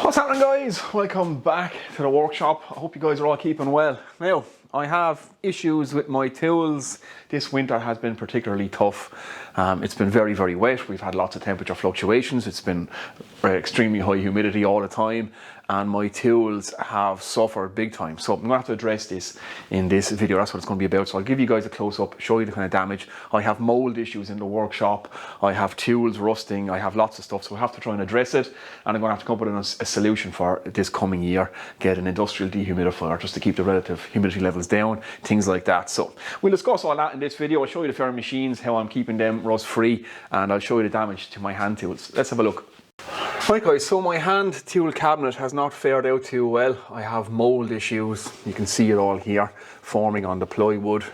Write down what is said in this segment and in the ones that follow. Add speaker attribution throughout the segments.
Speaker 1: What's happening, guys? Welcome back to the workshop. I hope you guys are all keeping well. Now, I have issues with my tools. This winter has been particularly tough. It's been very, very wet. We've had lots of temperature fluctuations. It's been extremely high humidity all the time, and my tools have suffered big time. So I'm going to have to address this in this video. That's what it's going to be about. So I'll give you guys a close-up, show you the kind of damage. I have mold issues in the workshop. I have tools rusting. I have lots of stuff. So I have to try and address it. And I'm going to have to come up with a solution for this coming year. Get an industrial dehumidifier just to keep the relative humidity levels down, things like that. So we'll discuss all that in this video. I'll show you the fair machines, how I'm keeping them rust free, and I'll show you the damage to my hand tools. Let's have a look. Right, guys, so my hand tool cabinet has not fared out too well. I have mold issues. You can see it all here forming on the plywood.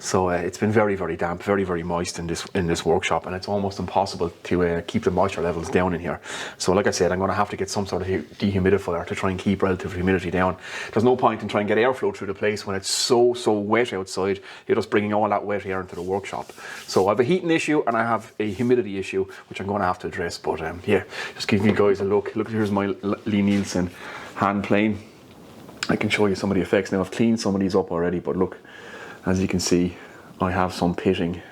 Speaker 1: So it's been very, very damp, very, very moist in this workshop, and it's almost impossible to keep the moisture levels down in here. So like I said, I'm going to have to get some sort of dehumidifier to try and keep relative humidity down. There's no point in trying to get airflow through the place when it's so wet outside. You're just bringing all that wet air into the workshop. So I have a heating issue and I have a humidity issue, which I'm going to have to address. But yeah, just giving you guys a look. Look, here's my Lee Nielsen hand plane. I can show you some of the effects now. I've cleaned some of these up already, but look. As you can see, I have some pitting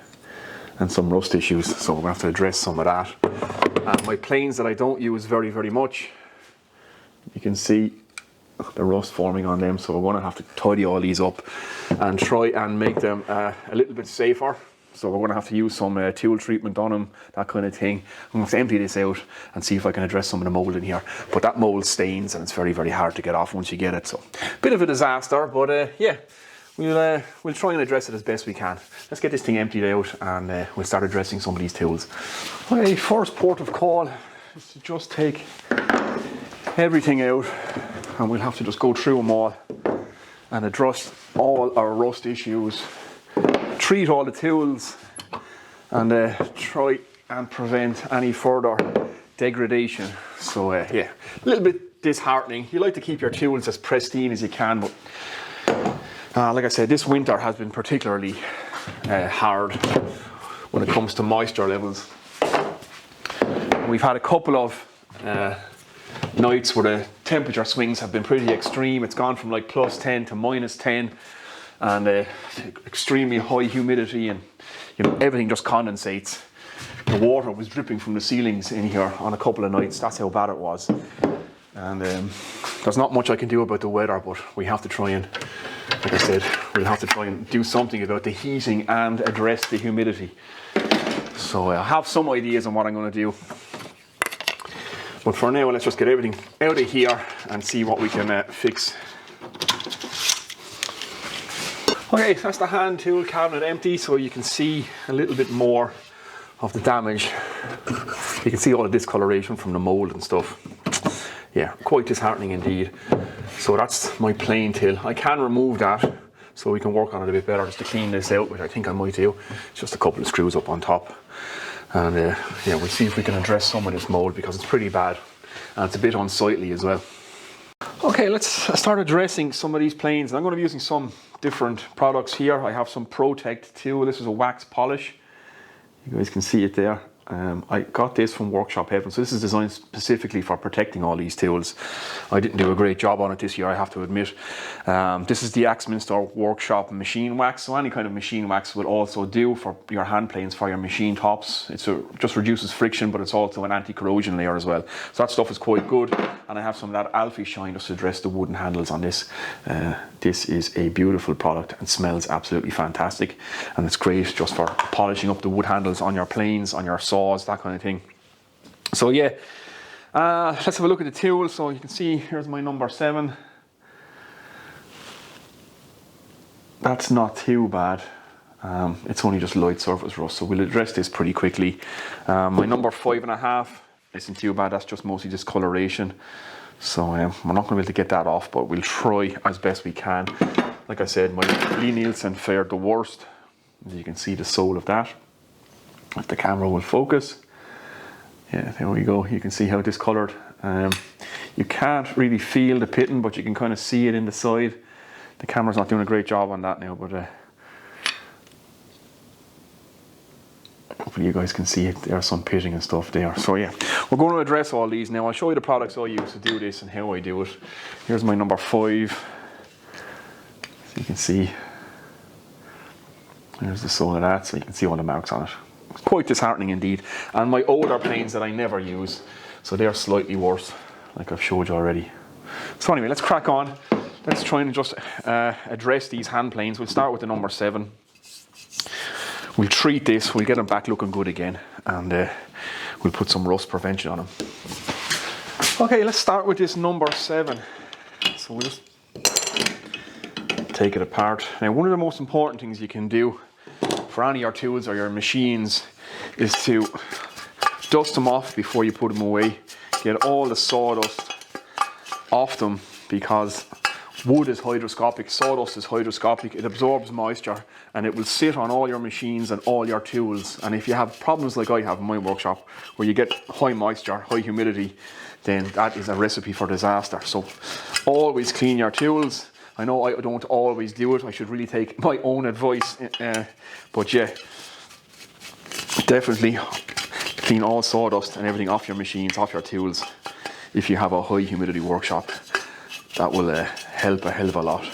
Speaker 1: and some rust issues, so we're going to have to address some of that. And my planes that I don't use very, very much, you can see the rust forming on them, so we're going to have to tidy all these up and try and make them a little bit safer. So we're going to have to use some tool treatment on them, that kind of thing. I'm going to have to empty this out and see if I can address some of the mold in here. But that mold stains and it's very, very hard to get off once you get it. So bit of a disaster, but yeah. We'll try and address it as best we can. Let's get this thing emptied out and we'll start addressing some of these tools. My first port of call is to just take everything out, and we'll have to just go through them all and address all our rust issues, treat all the tools, and try and prevent any further degradation. So yeah, a little bit disheartening. You like to keep your tools as pristine as you can, but like I said, this winter has been particularly hard when it comes to moisture levels. We've had a couple of nights where the temperature swings have been pretty extreme. It's gone from like +10 to -10, and extremely high humidity, and you know, everything just condensates. The water was dripping from the ceilings in here on a couple of nights. That's how bad it was. And there's not much I can do about the weather, but we have to try and, like I said, we'll have to try and do something about the heating and address the humidity. So I have some ideas on what I'm going to do. But for now, let's just get everything out of here and see what we can fix. Okay, that's the hand tool cabinet empty, so you can see a little bit more of the damage. You can see all the discoloration from the mold and stuff. Yeah, quite disheartening indeed. So that's my plane till. I can remove that so we can work on it a bit better, just to clean this out, which I think I might do. It's just a couple of screws up on top. And yeah, we'll see if we can address some of this mold, because it's pretty bad and it's a bit unsightly as well. Okay, let's start addressing some of these planes. I'm going to be using some different products here. I have some Protect tool. This is a wax polish. You guys can see it there. I got this from Workshop Heaven, so this is designed specifically for protecting all these tools. I didn't do a great job on it this year, I have to admit. This is the Axminster Workshop machine wax, so any kind of machine wax will also do for your hand planes, for your machine tops. It just reduces friction, but it's also an anti-corrosion layer as well. So that stuff is quite good, and I have some of that Alfie Shine just to address the wooden handles on this. This is a beautiful product and smells absolutely fantastic, and it's great just for polishing up the wood handles on your planes, on your saws, that kind of thing. So yeah, let's have a look at the tool. So you can see here's my number 7. That's not too bad. It's only just light surface rust, so we'll address this pretty quickly. My number 5.5 isn't too bad. That's just mostly discoloration. So we're not going to be able to get that off, but we'll try as best we can. Like I said, my Lee Nielsen fared the worst. As you can see the sole of that. If the camera will focus. Yeah, there we go. You can see how discoloured. You can't really feel the pitting, but you can kind of see it in the side. The camera's not doing a great job on that now, but Hopefully you guys can see it. There's some pitting and stuff there. So yeah, we're going to address all these now. I'll show you the products I use to do this and how I do it. Here's my number 5. So you can see, there's the sole of that, so you can see all the marks on it. It's quite disheartening indeed. And my older planes that I never use, so they're slightly worse, like I've showed you already. So anyway, let's crack on. Let's try and just address these hand planes. We'll start with the number 7. We'll treat this, we'll get them back looking good again, and we'll put some rust prevention on them. Okay, let's start with this number 7. So we'll just take it apart. Now, one of the most important things you can do for any of your tools or your machines is to dust them off before you put them away. Get all the sawdust off them, because wood is hygroscopic, sawdust is hygroscopic, it absorbs moisture and it will sit on all your machines and all your tools. And if you have problems like I have in my workshop, where you get high moisture, high humidity, then that is a recipe for disaster. So always clean your tools. I know I don't always do it, I should really take my own advice, but yeah, definitely clean all sawdust and everything off your machines, off your tools, if you have a high humidity workshop. That will help a hell of a lot.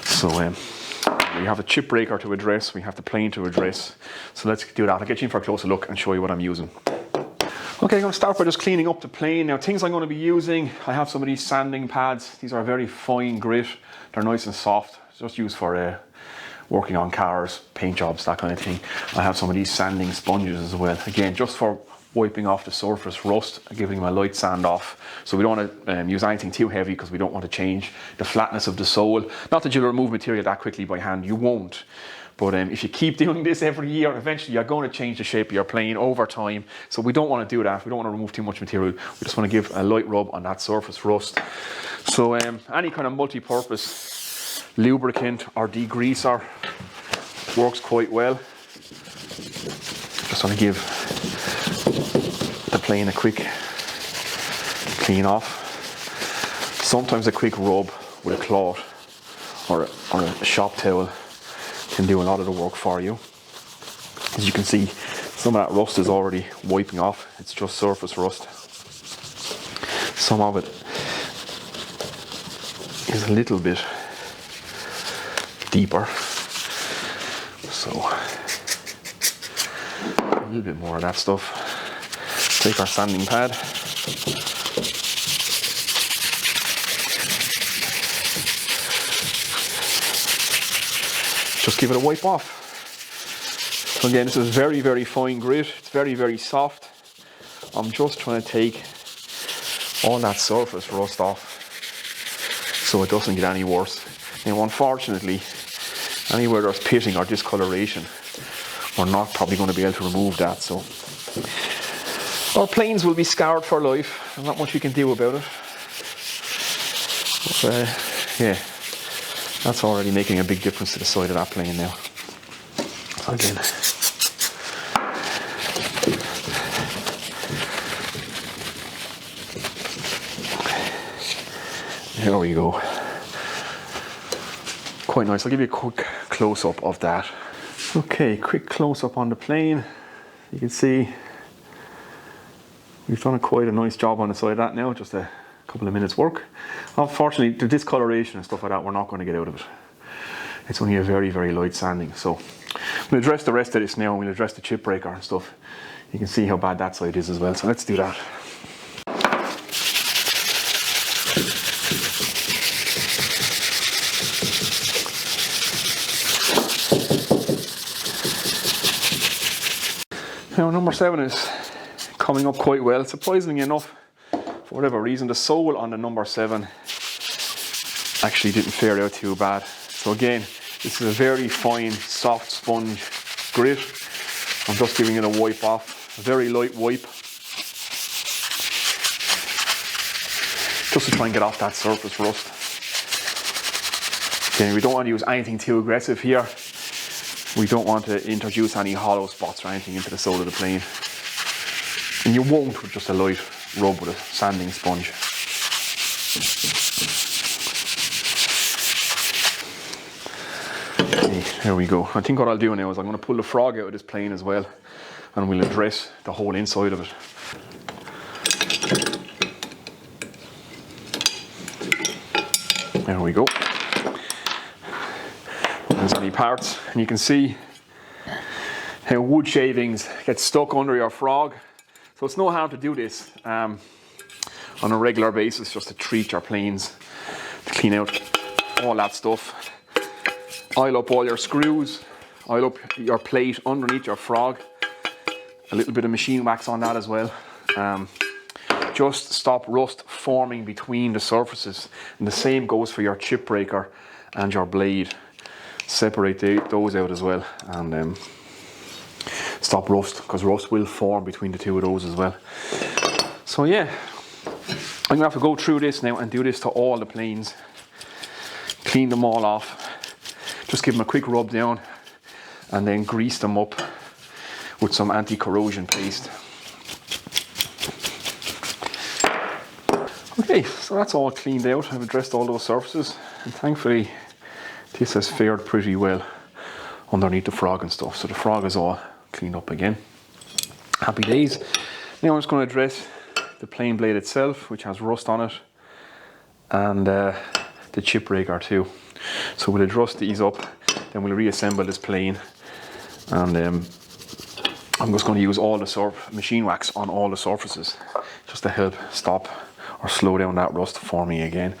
Speaker 1: So we have a chip breaker to address, we have the plane to address. So let's do that. I'll get you in for a closer look and show you what I'm using. Okay, I'm going to start by just cleaning up the plane. Now, things I'm going to be using, I have some of these sanding pads. These are very fine grit. They're nice and soft. Just used for working on cars, paint jobs, that kind of thing. I have some of these sanding sponges as well. Again, just for wiping off the surface rust, giving them a light sand off. So we don't want to use anything too heavy, because we don't want to change the flatness of the sole. Not that you'll remove material that quickly by hand, you won't. But if you keep doing this every year, eventually you're going to change the shape of your plane over time. So we don't want to do that. We don't want to remove too much material. We just want to give a light rub on that surface rust. So any kind of multi-purpose lubricant or degreaser works quite well. Just want to give the plane a quick clean off. Sometimes a quick rub with a cloth or a shop towel can do a lot of the work for you. As you can see, some of that rust is already wiping off. It's just surface rust. Some of it is a little bit deeper, so a little bit more of that stuff. Take our sanding pad, just give it a wipe off. So again, this is very, very fine grit. It's very, very soft. I'm just trying to take all that surface rust off so it doesn't get any worse. Now, unfortunately, anywhere there's pitting or discoloration, we're not probably going to be able to remove that. So our planes will be scarred for life. There's not much you can do about it. But, yeah, that's already making a big difference to the side of that plane now. Again, there we go. Quite nice. I'll give you a quick close-up of that. Okay, quick close-up on the plane. You can see we've done quite a nice job on the side of that now, just a couple of minutes work. Unfortunately, the discoloration and stuff like that, we're not going to get out of it. It's only a very, very light sanding. So we'll address the rest of this now, and we'll address the chip breaker and stuff. You can see how bad that side is as well, so let's do that. Now, number 7 is coming up quite well. Surprisingly enough, for whatever reason, the sole on the number 7 actually didn't fare out too bad. So again, this is a very fine, soft sponge grit. I'm just giving it a wipe off, a very light wipe, just to try and get off that surface rust. Again, we don't want to use anything too aggressive here. We don't want to introduce any hollow spots or anything into the sole of the plane. And you won't with just a light rub with a sanding sponge. Okay, There we go. I think what I'll do now is I'm going to pull the frog out of this plane as well, and we'll address the whole inside of it. There we go. There's any parts, and you can see how wood shavings get stuck under your frog. So it's no harm to do this on a regular basis, just to treat your planes, to clean out all that stuff. Oil up all your screws, oil up your plate underneath your frog, a little bit of machine wax on that as well. Just stop rust forming between the surfaces, and the same goes for your chip breaker and your blade. Separate those out as well, and stop rust, because rust will form between the two of those as well. So yeah, I'm gonna have to go through this now and do this to all the planes, clean them all off, just give them a quick rub down, and then grease them up with some anti-corrosion paste. Okay, so that's all cleaned out. I've addressed all those surfaces, and thankfully this has fared pretty well underneath the frog and stuff. So the frog is all cleaned up again. Happy days. Now I'm just going to address the plane blade itself, which has rust on it, and the chip breaker too. So we'll address these up, then we'll reassemble this plane, and I'm just going to use all the machine wax on all the surfaces, just to help stop or slow down that rust forming again.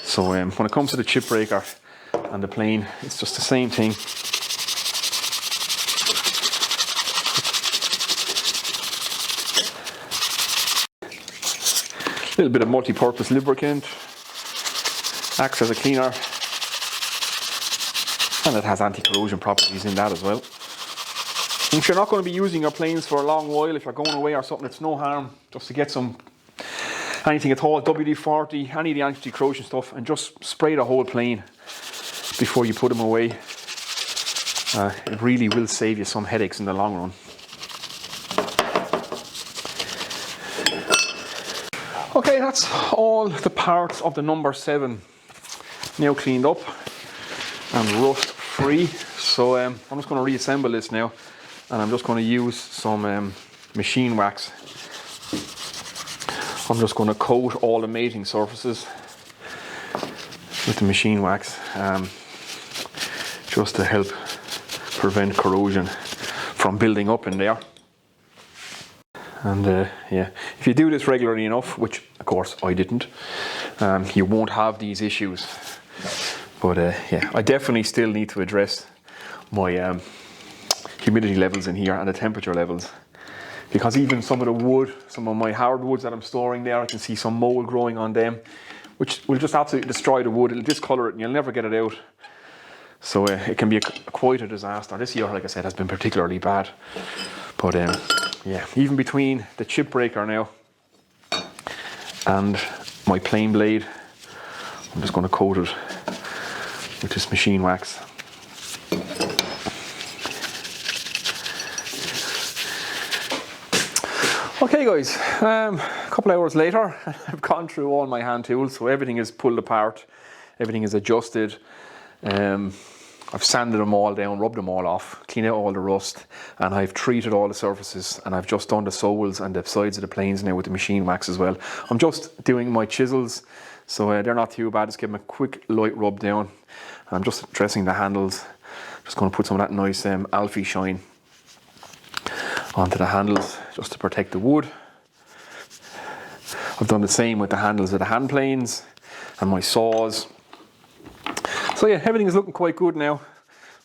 Speaker 1: So when it comes to the chip breaker and the plane, it's just the same thing. A little bit of multi-purpose lubricant, acts as a cleaner, and it has anti-corrosion properties in that as well. And if you're not going to be using your planes for a long while, if you're going away or something, it's no harm just to get some, anything at all, WD-40, any of the anti-corrosion stuff, and just spray the whole plane before you put them away. It really will save you some headaches in the long run. Okay, that's all the parts of the number 7 now cleaned up and rust free. So I'm just going to reassemble this now, and I'm just going to use some machine wax. I'm just going to coat all the mating surfaces with the machine wax, just to help prevent corrosion from building up in there. And yeah, if you do this regularly enough, which of course I didn't, you won't have these issues. But yeah, I definitely still need to address my humidity levels in here and the temperature levels, because even some of the wood, some of my hardwoods that I'm storing there, I can see some mold growing on them, which will just absolutely destroy the wood. It'll discolor it and you'll never get it out. So it can be quite a disaster. This year, like I said, has been particularly bad. But yeah, even between the chip breaker now and my plane blade, I'm just going to coat it with this machine wax. Okay guys, a couple hours later, I've gone through all my hand tools, so everything is pulled apart, everything is adjusted. I've sanded them all down, rubbed them all off, cleaned out all the rust, and I've treated all the surfaces, and I've just done the soles and the sides of the planes now with the machine wax as well. I'm just doing my chisels, so they're not too bad. Just give them a quick light rub down, and I'm just dressing the handles. Just going to put some of that nice Alfie shine onto the handles just to protect the wood. I've done the same with the handles of the hand planes and my saws. So yeah, everything is looking quite good now.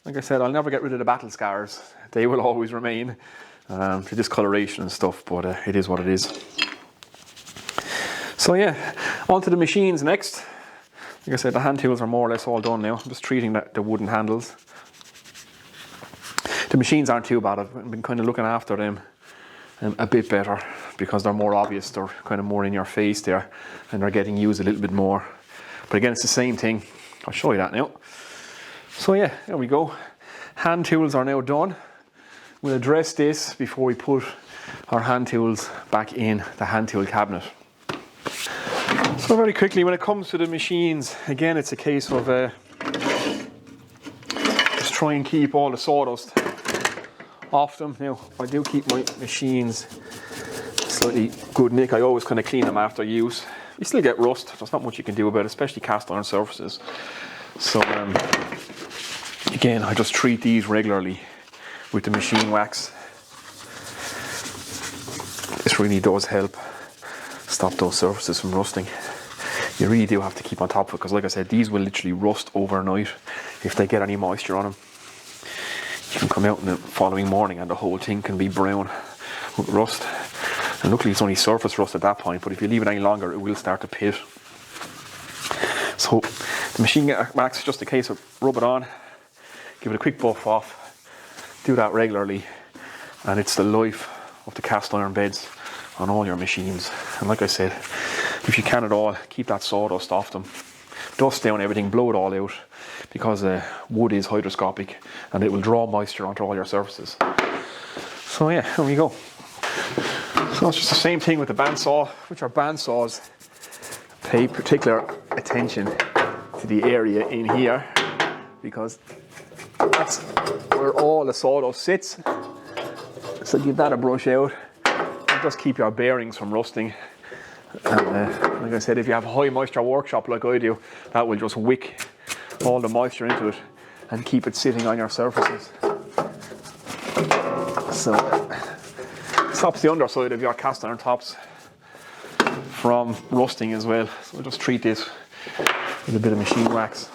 Speaker 1: Like I said, I'll never get rid of the battle scars. They will always remain, the discoloration and stuff, but it is what it is. So yeah, onto the machines next. Like I said, the hand tools are more or less all done now. I'm just treating the wooden handles. The machines aren't too bad. I've been kind of looking after them a bit better, because they're more obvious, they're kind of more in your face there, and they're getting used a little bit more. But again, it's the same thing. I'll show you that now. So yeah, there we go. Hand tools are now done. We'll address this before we put our hand tools back in the hand tool cabinet. So very quickly, when it comes to the machines, again, it's a case of just try and keep all the sawdust off them. Now, I do keep my machines slightly good nick. I always kind of clean them after use. You still get rust. There's not much you can do about it, especially cast iron surfaces. So again, I just treat these regularly with the machine wax. This really does help stop those surfaces from rusting. You really do have to keep on top of it, because like I said, these will literally rust overnight if they get any moisture on them. You can come out in the following morning and the whole thing can be brown with rust. And luckily it's only surface rust at that point, but if you leave it any longer, it will start to pit. So the machine wax is just a case of rub it on, give it a quick buff off, do that regularly, and it's the life of the cast iron beds on all your machines. And like I said, if you can at all, keep that sawdust off them. Dust down everything, blow it all out, because wood is hygroscopic and it will draw moisture onto all your surfaces. So yeah, there we go. So it's just the same thing with the bandsaw, which are bandsaws. Pay particular attention to the area in here, because that's where all the sawdust sits. So give that a brush out and just keep your bearings from rusting. And like I said, if you have a high moisture workshop like I do, that will just wick all the moisture into it and keep it sitting on your surfaces. So it stops the underside of your cast iron tops from rusting as well. So we'll just treat this with a bit of machine wax.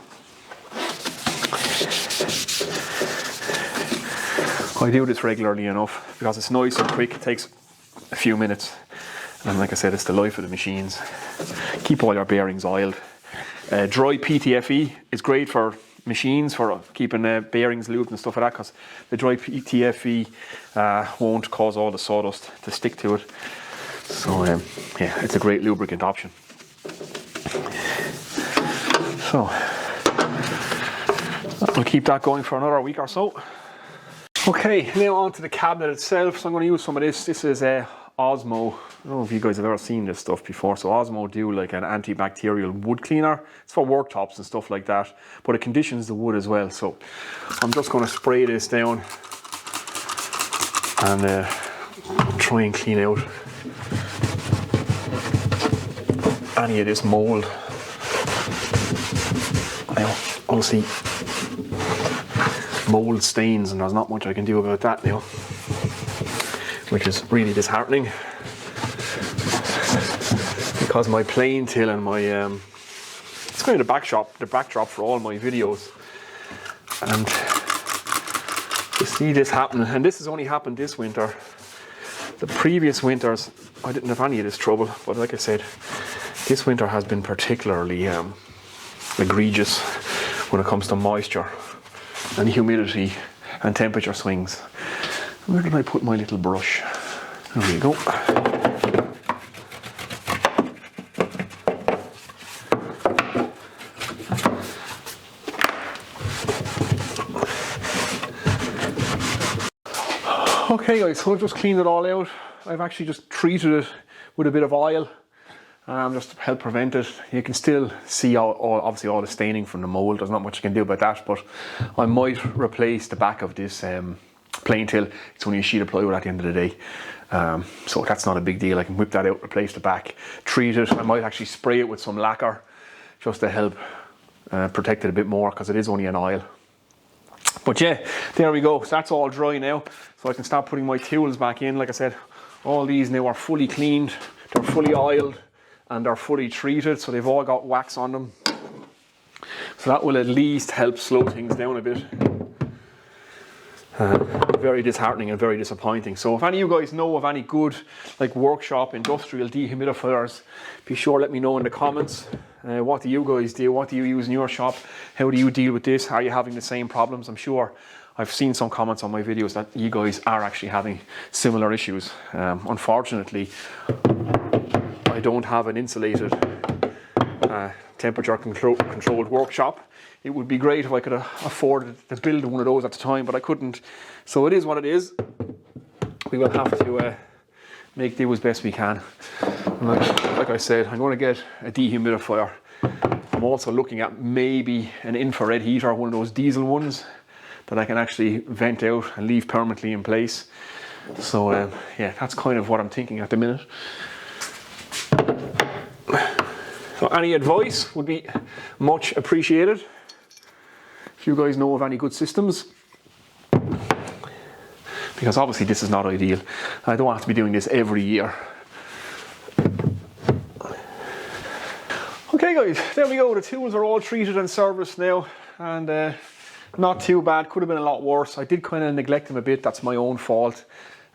Speaker 1: I do this regularly enough because it's nice and quick. It takes a few minutes. And like I said, it's the life of the machines. Keep all your bearings oiled. Dry PTFE is great for machines, for keeping bearings lubed and stuff like that, because the dry PTFE won't cause all the sawdust to stick to it. So yeah, it's a great lubricant option. So we'll keep that going for another week or so. Okay, now on to the cabinet itself. So I'm going to use some of this. This is Osmo. I don't know if you guys have ever seen this stuff before. So Osmo do like an antibacterial wood cleaner. It's for worktops and stuff like that, but it conditions the wood as well. So I'm just going to spray this down and try and clean out any of this mold. Now, obviously, mold stains, and there's not much I can do about that now, which is really disheartening, because my plane till and my it's kind of the backdrop for all my videos, and to see this happen, and this has only happened this winter. The previous winters I didn't have any of this trouble, but like I said, this winter has been particularly egregious when it comes to moisture and humidity and temperature swings. Where did I put my little brush? There we go. Okay guys, so I've just cleaned it all out. I've actually just treated it with a bit of oil, just to help prevent it. You can still see obviously all the staining from the mold. There's not much you can do about that, but I might replace the back of this plane till. It's only a sheet of plywood at the end of the day, so that's not a big deal. I can whip that out, replace the back, treat it. I might actually spray it with some lacquer just to help protect it a bit more, because it is only an oil. But yeah, there we go. So that's all dry now, so I can start putting my tools back in. Like I said, all these now are fully cleaned, they're fully oiled, and they're fully treated, so they've all got wax on them. So that will at least help slow things down a bit. Very disheartening and very disappointing. So if any of you guys know of any good like workshop industrial dehumidifiers, be sure let me know in the comments. What do you guys do? What do you use in your shop? How do you deal with this? Are you having the same problems? I'm sure I've seen some comments on my videos that you guys are actually having similar issues. Unfortunately, I don't have an insulated temperature controlled workshop. It would be great if I could afford to build one of those at the time, but I couldn't. So it is what it is. We will have to make do as best we can. And like I said, I'm going to get a dehumidifier. I'm also looking at maybe an infrared heater, one of those diesel ones. that I can actually vent out and leave permanently in place. So yeah, that's kind of what I'm thinking at the minute. So any advice would be much appreciated. If you guys know of any good systems, because obviously this is not ideal. I don't have to be doing this every year. Okay guys, there we go. The tools are all treated and serviced now, and not too bad. Could have been a lot worse. I did kind of neglect them a bit. That's my own fault.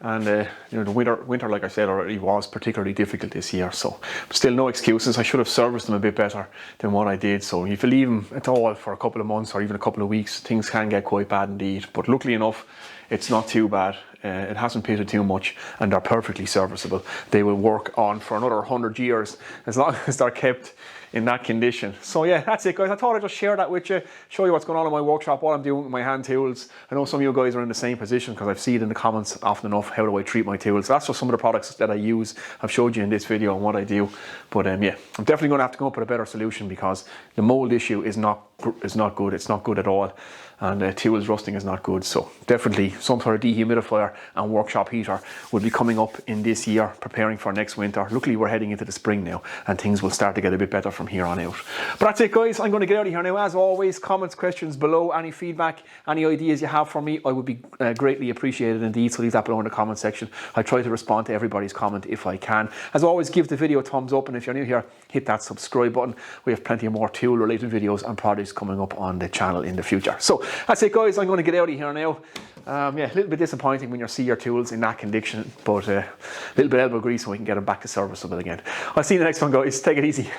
Speaker 1: And you know, the winter, like I said already, was particularly difficult this year. So still no excuses. I should have serviced them a bit better than what I did. So if you leave them at all for a couple of months or even a couple of weeks, things can get quite bad indeed. But luckily enough, it's not too bad. It hasn't pitted too much, and they're perfectly serviceable. They will work on for another 100 years as long as they're kept in that condition. So yeah, that's it guys. I thought I'd just share that with you, show you what's going on in my workshop, what I'm doing with my hand tools. I know some of you guys are in the same position because I've seen it in the comments often enough, how do I treat my tools. So that's just some of the products that I use. I've showed you in this video on what I do. But yeah, I'm definitely going to have to come up with a better solution because the mold issue is not good. It's not good at all. And tools rusting is not good. So definitely some sort of dehumidifier and workshop heater will be coming up in this year, preparing for next winter. Luckily we're heading into the spring now and things will start to get a bit better from here on out. But that's it guys, I'm going to get out of here now. As always, comments, questions below, any feedback, any ideas you have for me, I would be greatly appreciated indeed. So leave that below in the comment section. I try to respond to everybody's comment if I can. As always, give the video a thumbs up, and if you're new here, hit that subscribe button. We have plenty of more tool related videos and products coming up on the channel in the future. So that's it guys, I'm going to get out of here now. Yeah, a little bit disappointing when you see your tools in that condition, but a little bit elbow grease so we can get them back to serviceable again. I'll see you in the next one guys, take it easy.